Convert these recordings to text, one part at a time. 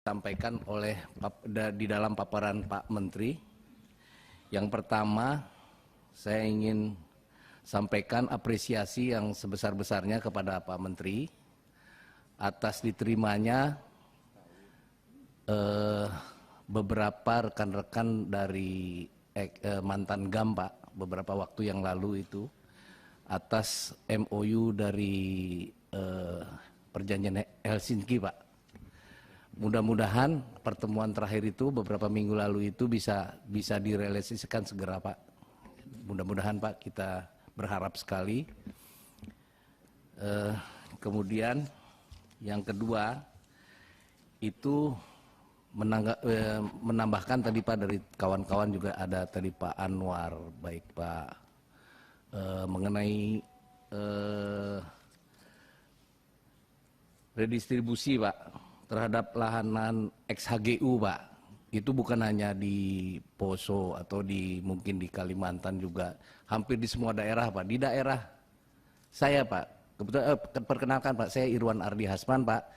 Sampaikan oleh di dalam paparan Pak Menteri. Yang pertama, saya ingin sampaikan apresiasi yang sebesar-besarnya kepada Pak Menteri atas diterimanya beberapa rekan-rekan dari mantan GAM, Pak, beberapa waktu yang lalu itu atas MOU dari perjanjian Helsinki, Pak. Mudah-mudahan pertemuan terakhir itu beberapa minggu lalu itu bisa direalisasikan segera, Pak. Mudah-mudahan, Pak, kita berharap sekali. Kemudian yang kedua itu menambahkan tadi, Pak, dari kawan-kawan juga ada tadi Pak Anwar, baik Pak, mengenai redistribusi, Pak, terhadap lahanan ex-HGU, Pak. Itu bukan hanya di Poso atau mungkin di Kalimantan juga, hampir di semua daerah, Pak. Di daerah saya, Pak, kebetulan perkenalkan, Pak, saya Irwan Ardi Hasman, Pak,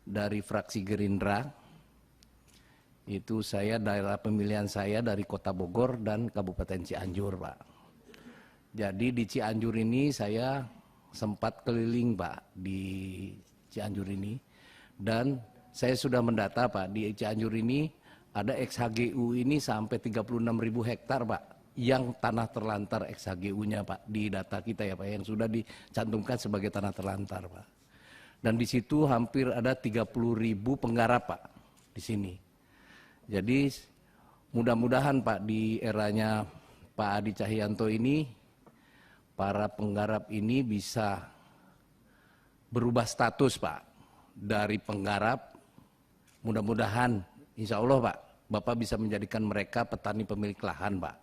dari fraksi Gerindra. Itu saya, daerah pemilihan saya dari Kota Bogor dan Kabupaten Cianjur, Pak. Jadi di Cianjur ini saya sempat keliling, Pak, di Cianjur ini, dan saya sudah mendata, Pak, di Cianjur ini ada ex-HGU ini sampai 36.000 hektar, Pak, yang tanah terlantar ex-HGU-nya, Pak, di data kita ya, Pak, yang sudah dicantumkan sebagai tanah terlantar, Pak. Dan di situ hampir ada 30.000 penggarap, Pak, di sini. Jadi mudah-mudahan, Pak, di eranya Pak Adi Cahyanto ini, para penggarap ini bisa berubah status, Pak, dari penggarap. Mudah-mudahan, insya Allah, Pak, Bapak bisa menjadikan mereka petani pemilik lahan, Pak.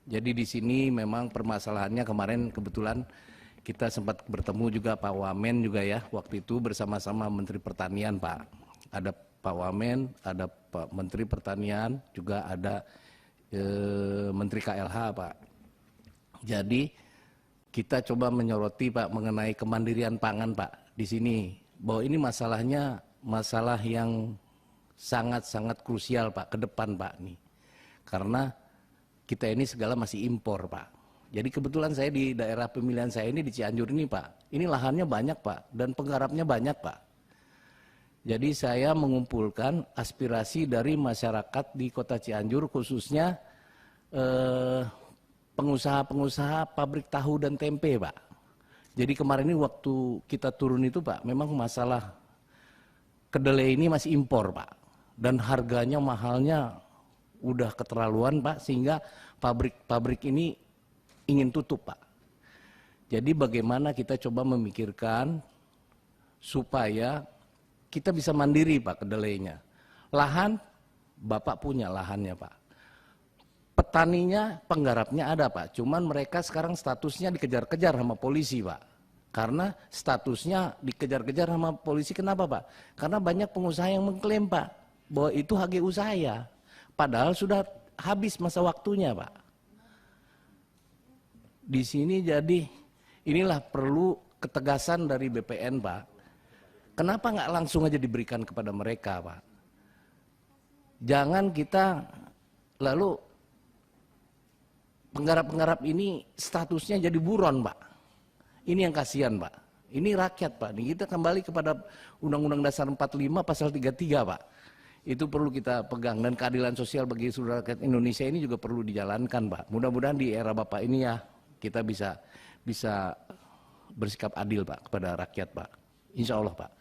Jadi di sini memang permasalahannya kemarin kebetulan kita sempat bertemu juga Pak Wamen juga ya, waktu itu bersama-sama Menteri Pertanian, Pak. Ada Pak Wamen, ada Pak Menteri Pertanian, juga ada Menteri KLH, Pak. Jadi kita coba menyoroti, Pak, mengenai kemandirian pangan, Pak, di sini. Bahwa ini masalahnya masalah yang sangat-sangat krusial, Pak, ke depan, Pak, nih. Karena kita ini segala masih impor, Pak. Jadi kebetulan saya di daerah pemilihan saya ini di Cianjur ini, Pak. Ini lahannya banyak, Pak, dan penggarapnya banyak, Pak. Jadi saya mengumpulkan aspirasi dari masyarakat di Kota Cianjur, khususnya pengusaha-pengusaha pabrik tahu dan tempe, Pak. Jadi kemarin ini waktu kita turun itu, Pak, memang masalah kedelai ini masih impor, Pak, dan harganya mahalnya udah keterlaluan, Pak, sehingga pabrik-pabrik ini ingin tutup, Pak. Jadi bagaimana kita coba memikirkan supaya kita bisa mandiri, Pak, kedelainya. Lahan, Bapak punya lahannya, Pak. Petaninya, penggarapnya ada, Pak. Cuman mereka sekarang statusnya dikejar-kejar sama polisi, Pak. Karena statusnya dikejar-kejar sama polisi, kenapa, Pak? Karena banyak pengusaha yang mengklaim, Pak, bahwa itu HGU saya. Padahal sudah habis masa waktunya, Pak. Di sini jadi inilah perlu ketegasan dari BPN, Pak. Kenapa nggak langsung aja diberikan kepada mereka, Pak? Jangan kita lalu penggarap-penggarap ini statusnya jadi buron, Pak. Ini yang kasihan, Pak. Ini rakyat, Pak. Kita kembali kepada Undang-Undang Dasar 45 pasal 33, Pak. Itu perlu kita pegang, dan keadilan sosial bagi seluruh rakyat Indonesia ini juga perlu dijalankan, Pak. Mudah-mudahan di era Bapak ini ya kita bisa bersikap adil, Pak, kepada rakyat, Pak. Insya Allah, Pak.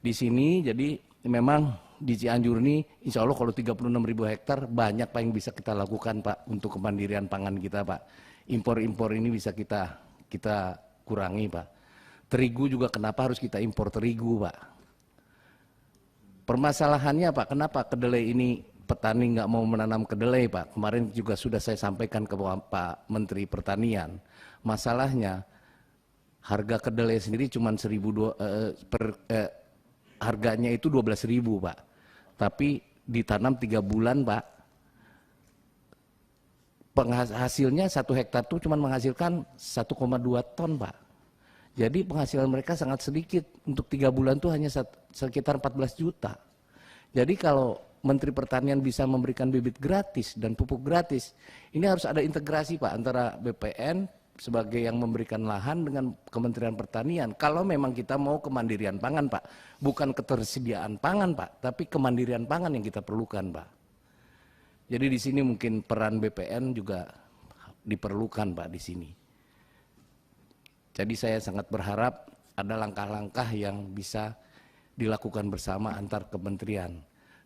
Di sini jadi memang di Cianjur ini insya Allah kalau 36.000 hektar banyak, Pak, yang bisa kita lakukan, Pak, untuk kemandirian pangan kita, Pak. Impor-impor ini bisa kita kurangi, Pak. Terigu juga kenapa harus kita impor terigu, Pak? Permasalahannya, Pak, kenapa kedelai ini petani nggak mau menanam kedelai, Pak? Kemarin juga sudah saya sampaikan ke Pak Menteri Pertanian. Masalahnya harga kedelai sendiri cuma harganya itu 12.000, Pak. Tapi ditanam 3 bulan, Pak. Hasilnya 1 hektar itu cuma menghasilkan 1,2 ton, Pak. Jadi penghasilan mereka sangat sedikit. Untuk 3 bulan itu hanya sekitar 14 juta. Jadi kalau Menteri Pertanian bisa memberikan bibit gratis dan pupuk gratis, ini harus ada integrasi Pak antara BPN sebagai yang memberikan lahan dengan Kementerian Pertanian. Kalau memang kita mau kemandirian pangan Pak, bukan ketersediaan pangan Pak, tapi kemandirian pangan yang kita perlukan Pak. Jadi di sini mungkin peran BPN juga diperlukan Pak di sini. Jadi saya sangat berharap ada langkah-langkah yang bisa dilakukan bersama antar kementerian.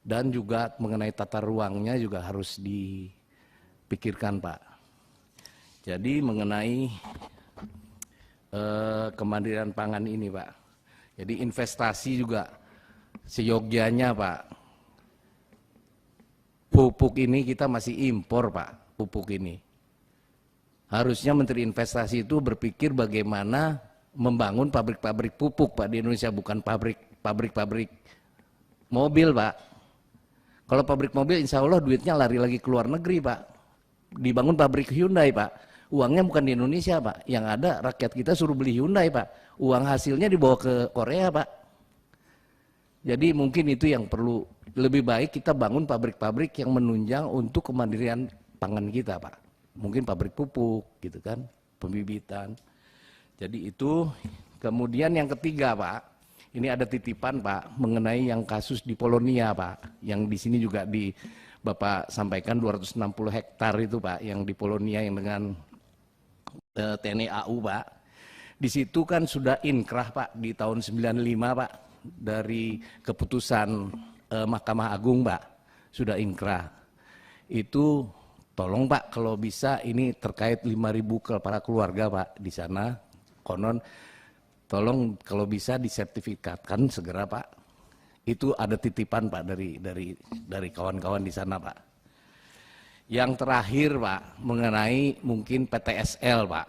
Dan juga mengenai tata ruangnya juga harus dipikirkan Pak. Jadi mengenai kemandirian pangan ini Pak. Jadi investasi juga seyogyanya Pak. Pupuk ini kita masih impor Pak, pupuk ini. Harusnya Menteri Investasi itu berpikir bagaimana membangun pabrik-pabrik pupuk Pak di Indonesia, bukan pabrik-pabrik mobil Pak. Kalau pabrik mobil insya Allah duitnya lari lagi ke luar negeri Pak. Dibangun pabrik Hyundai Pak. Uangnya bukan di Indonesia Pak. Yang ada rakyat kita suruh beli Hyundai Pak. Uang hasilnya dibawa ke Korea Pak. Jadi mungkin itu yang perlu. Lebih baik kita bangun pabrik-pabrik yang menunjang untuk kemandirian pangan kita Pak. Mungkin pabrik pupuk gitu kan. Pembibitan. Jadi itu. Kemudian yang ketiga Pak. Ini ada titipan Pak mengenai yang kasus di Polonia Pak, yang di sini juga Bapak sampaikan 260 hektar itu Pak, yang di Polonia yang dengan TNI AU Pak. Di situ kan sudah inkrah Pak di tahun 95 Pak, dari keputusan Mahkamah Agung Pak, sudah inkrah. Itu tolong Pak kalau bisa ini terkait 5.000 para keluarga Pak di sana, konon. Tolong kalau bisa disertifikatkan segera Pak. Itu ada titipan Pak dari kawan-kawan di sana Pak. Yang terakhir Pak mengenai mungkin PTSL Pak.